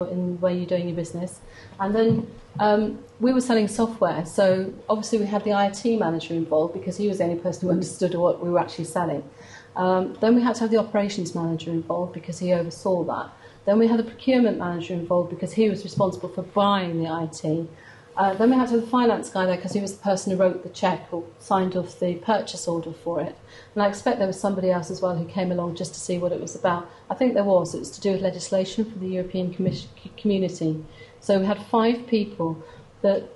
in the way you're doing your business. And then we were selling software, so obviously we had the IT manager involved because he was the only person who understood what we were actually selling. Then we had to have the operations manager involved because he oversaw that. Then we had the procurement manager involved because he was responsible for buying the IT. Then we had to have the finance guy there because he was the person who wrote the cheque or signed off the purchase order for it. And I expect there was somebody else as well who came along just to see what it was about. I think there was. It was to do with legislation for the European Community. So we had 5 people that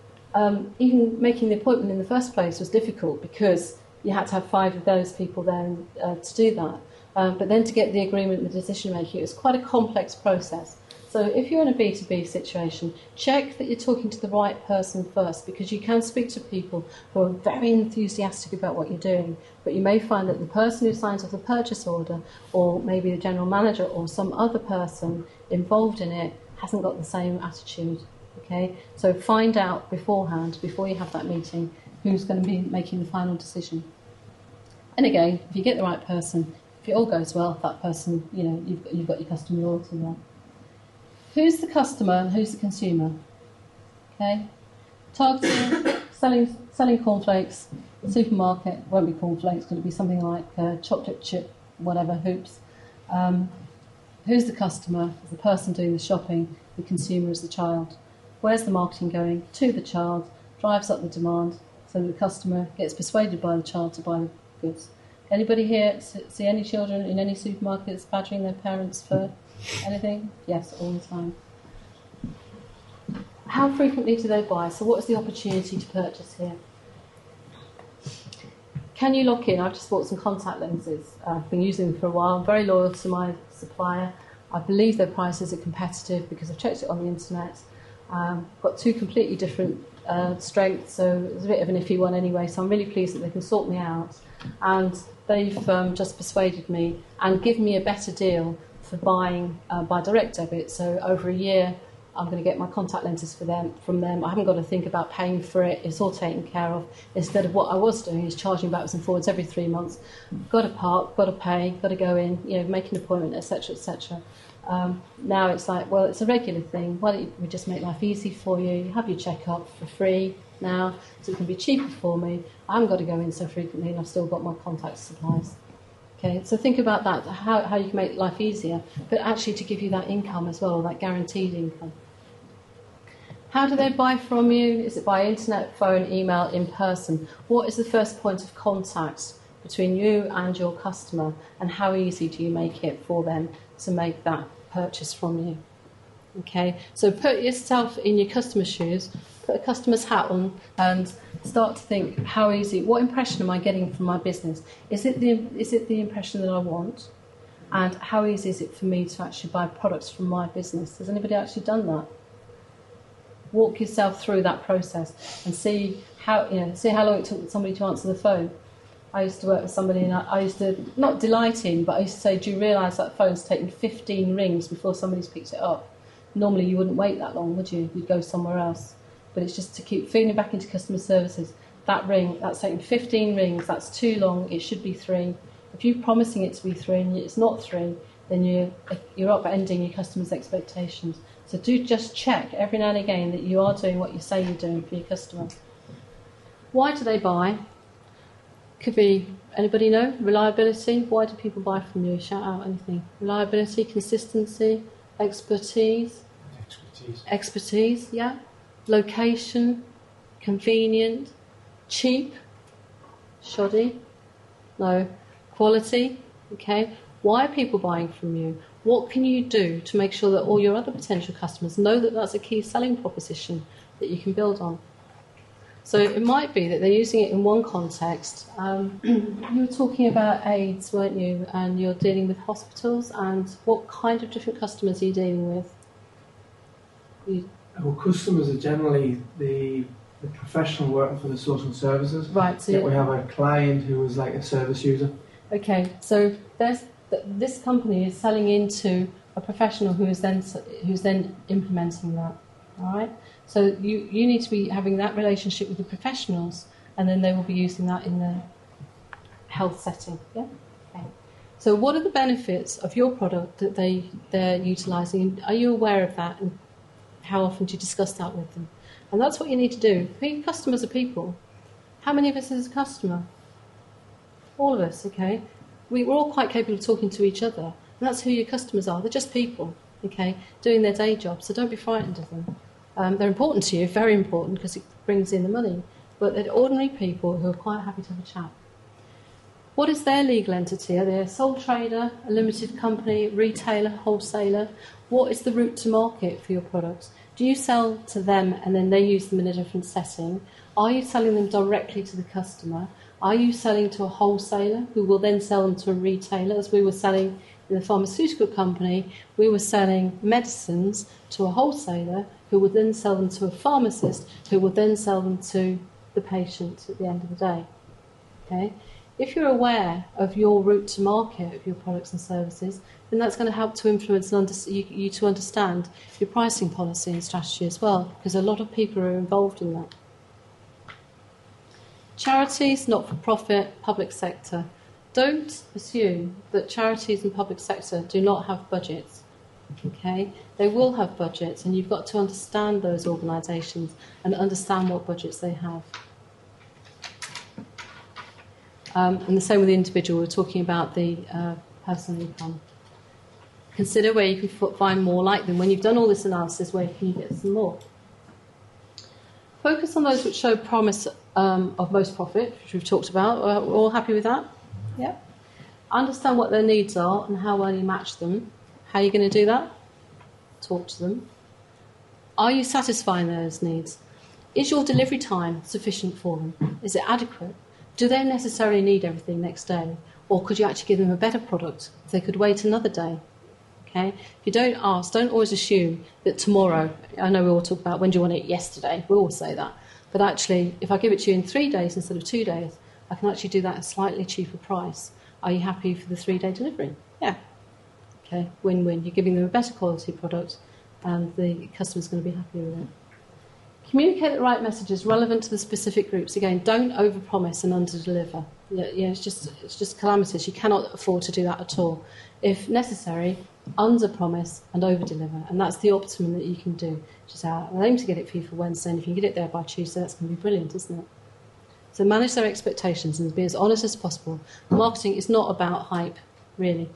even making the appointment in the first place was difficult because you had to have 5 of those people there to do that. But then to get the agreement and the decision making, it was quite a complex process. So if you're in a B2B situation, check that you're talking to the right person first, because you can speak to people who are very enthusiastic about what you're doing, but you may find that the person who signs off the purchase order, or maybe the general manager or some other person involved in it, hasn't got the same attitude. Okay? So find out beforehand, before you have that meeting, who's going to be making the final decision. And again, if you get the right person, if it all goes well, that person, you've got your customer loyalty there. Who's the customer and who's the consumer? Okay, targeting, selling cornflakes. Supermarket won't be cornflakes, going to be something like chocolate chip, whatever, hoops. Who's the customer? The person doing the shopping. The consumer is the child. Where's the marketing going? To the child, drives up the demand, so the customer gets persuaded by the child to buy the goods. Anybody here see any children in any supermarkets badgering their parents for anything? Yes, all the time. How frequently do they buy? So what is the opportunity to purchase here? Can you lock in? I've just bought some contact lenses. I've been using them for a while. I'm very loyal to my supplier. I believe their prices are competitive because I've checked it on the internet. Got 2 completely different strengths, so it's a bit of an iffy one anyway, so I'm really pleased that they can sort me out. And they've just persuaded me and given me a better deal for buying by direct debit. So over a year, I'm going to get my contact lenses from them. I haven't got to think about paying for it. It's all taken care of. Instead of what I was doing is charging backwards and forwards every 3 months. Got to park, got to pay, got to go in, make an appointment, etc., etc. Now it's like, well, it's a regular thing. Why don't we just make life easy for you? You have your check-up for free now, so it can be cheaper for me. I haven't got to go in so frequently, and I've still got my contact supplies. Okay, so think about that, how you can make life easier, but actually to give you that income as well, that guaranteed income. How do they buy from you? Is it by internet, phone, email, in person? What is the first point of contact between you and your customer, and how easy do you make it for them to make that purchase from you? Okay, so put yourself in your customer's shoes, put a customer's hat on, and start to think, how easy, what impression am I getting from my business? Is it the impression that I want? And how easy is it for me to actually buy products from my business? Has anybody actually done that? Walk yourself through that process and see how long it took somebody to answer the phone. I used to work with somebody, and I used to, not delight in, but I used to say, do you realise that phone's taken 15 rings before somebody's picked it up? Normally you wouldn't wait that long, would you? You'd go somewhere else. But it's just to keep feeding back into customer services. That ring, that's taken 15 rings, that's too long, it should be 3. If you're promising it to be 3 and it's not 3, then you're upending your customers' expectations. So do just check every now and again that you are doing what you say you're doing for your customer. Why do they buy? Could be, anybody know? Reliability. Why do people buy from you? Shout out anything. Reliability, consistency, expertise. Expertise, yeah. Location, convenient, cheap, shoddy, no. Quality, okay. Why are people buying from you? What can you do to make sure that all your other potential customers know that that's a key selling proposition that you can build on? So it might be that they're using it in one context. You were talking about AIDS, weren't you? And you're dealing with hospitals. And what kind of different customers are you dealing with? Well, customers are generally the professional worker for the social services. Right. So we have a client who is like a service user. Okay. So this company is selling into a professional who's then implementing that. All right. So you need to be having that relationship with the professionals, and then they will be using that in the health setting. Yeah. Okay. So what are the benefits of your product that they're utilising? Are you aware of that, and how often do you discuss that with them? And that's what you need to do. Customers are people. How many of us is a customer? All of us, okay? We're all quite capable of talking to each other. And that's who your customers are. They're just people, okay, doing their day job. So don't be frightened of them. They're important to you, very important, because it brings in the money. But they're ordinary people who are quite happy to have a chat. What is their legal entity? Are they a sole trader, a limited company, retailer, wholesaler? What is the route to market for your products? Do you sell to them and then they use them in a different setting? Are you selling them directly to the customer? Are you selling to a wholesaler who will then sell them to a retailer? As we were selling in the pharmaceutical company, we were selling medicines to a wholesaler who would then sell them to a pharmacist who would then sell them to the patient at the end of the day. Okay? If you're aware of your route to market of your products and services, then that's going to help to influence you to understand your pricing policy and strategy as well, because a lot of people are involved in that. Charities, not-for-profit, public sector. Don't assume that charities and public sector do not have budgets. Okay? They will have budgets, and you've got to understand those organisations and understand what budgets they have. And the same with the individual. We're talking about the personal income. Consider where you can find more like them. When you've done all this analysis, where can you get some more? Focus on those which show promise of most profit, which we've talked about. We're all happy with that? Yeah. Understand what their needs are and how well you match them. How are you going to do that? Talk to them. Are you satisfying those needs? Is your delivery time sufficient for them? Is it adequate? Do they necessarily need everything next day? Or could you actually give them a better product if they could wait another day? Okay? If you don't ask, don't always assume that tomorrow, I know we all talk about when do you want it yesterday, we all say that. But actually, if I give it to you in 3 days instead of 2 days, I can actually do that at a slightly cheaper price. Are you happy for the 3-day delivery? Yeah. Okay, win-win. You're giving them a better quality product and the customer's going to be happy with it. Communicate the right messages relevant to the specific groups. Again, don't overpromise and underdeliver. It's just calamitous. You cannot afford to do that at all. If necessary, underpromise and overdeliver, and that's the optimum that you can do. Just I'll aim to get it for you for Wednesday, and if you can get it there by Tuesday, that's going to be brilliant, isn't it? So manage their expectations and be as honest as possible. Marketing is not about hype, really.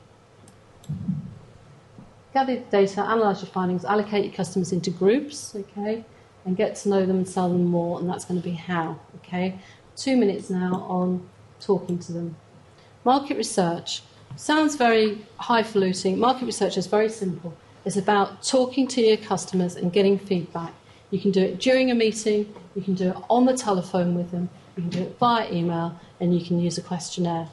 Gather data, analyse your findings, allocate your customers into groups, okay? And get to know them and sell them more, and that's going to be how, okay? 2 minutes now on talking to them. Market research. Sounds very highfalutin. Market research is very simple. It's about talking to your customers and getting feedback. You can do it during a meeting, you can do it on the telephone with them, you can do it via email, and you can use a questionnaire.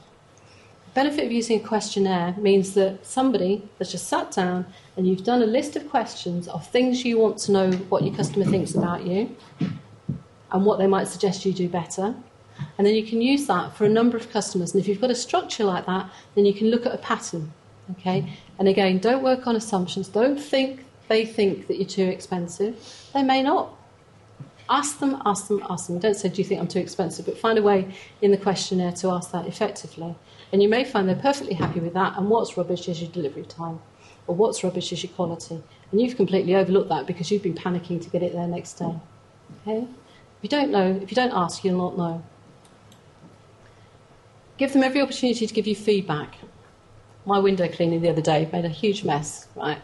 The benefit of using a questionnaire means that somebody has just sat down and you've done a list of questions of things you want to know what your customer thinks about you and what they might suggest you do better. And then you can use that for a number of customers. And if you've got a structure like that, then you can look at a pattern. Okay? And again, don't work on assumptions. Don't think they think that you're too expensive. They may not. Ask them, ask them, ask them. Don't say, do you think I'm too expensive? But find a way in the questionnaire to ask that effectively. And you may find they're perfectly happy with that, and what's rubbish is your delivery time, or what's rubbish is your quality. And you've completely overlooked that because you've been panicking to get it there next day. Okay? If you don't know, if you don't ask, you'll not know. Give them every opportunity to give you feedback. My window cleaning the other day made a huge mess, right?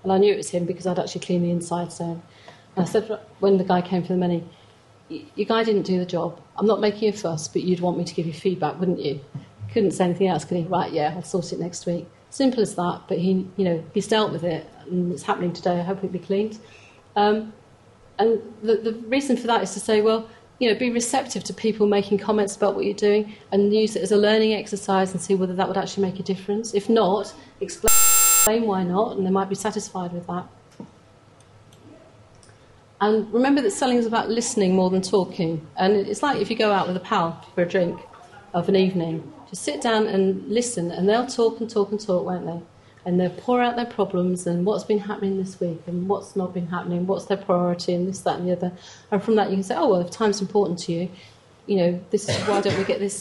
And I knew it was him because I'd actually cleaned the inside zone. And I said, when the guy came for the money, your guy didn't do the job. I'm not making a fuss, but you'd want me to give you feedback, wouldn't you? Couldn't say anything else, could he? Right, yeah, I'll sort it next week. Simple as that, but he's dealt with it, and it's happening today. I hope it'll be cleaned. And the reason for that is to say, well, be receptive to people making comments about what you're doing and use it as a learning exercise and see whether that would actually make a difference. If not, explain why not, and they might be satisfied with that. And remember that selling is about listening more than talking. And it's like if you go out with a pal for a drink of an evening, just sit down and listen, and they'll talk and talk and talk, won't they? And they'll pour out their problems and what's been happening this week and what's not been happening, what's their priority and this, that and the other. And from that you can say, oh, well, if time's important to you, this is why don't we get this